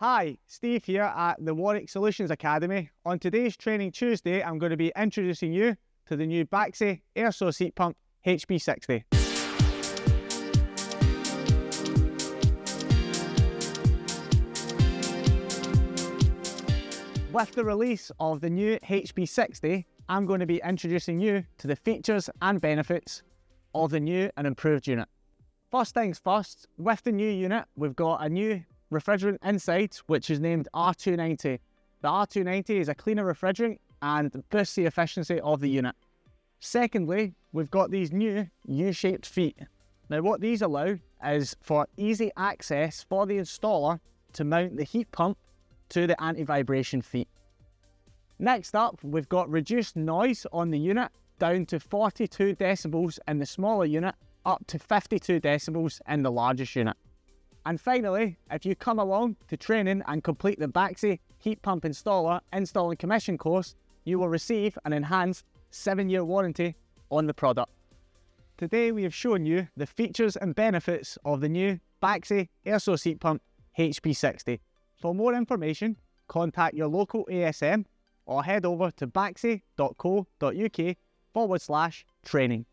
Hi, Steve here at the Warwick Solutions Academy. On today's Training Tuesday, I'm going to be introducing you to the new Baxi air source heat pump HP60. With the release of the new HP60, I'm going to be introducing you to the features and benefits of the new and improved unit. First things first, with the new unit, we've got a new refrigerant inside, which is named R290. The R290 is a cleaner refrigerant and boosts the efficiency of the unit. Secondly, we've got these new U-shaped feet. Now what these allow is for easy access for the installer to mount the heat pump to the anti-vibration feet. Next up, we've got reduced noise on the unit down to 42 decibels in the smaller unit, up to 52 decibels in the largest unit. And finally, if you come along to training and complete the Baxi Heat Pump Installer Install and Commission course, you will receive an enhanced 7-year warranty on the product. Today we have shown you the features and benefits of the new Baxi air source heat pump HP60. For more information, contact your local ASM or head over to baxi.co.uk/training.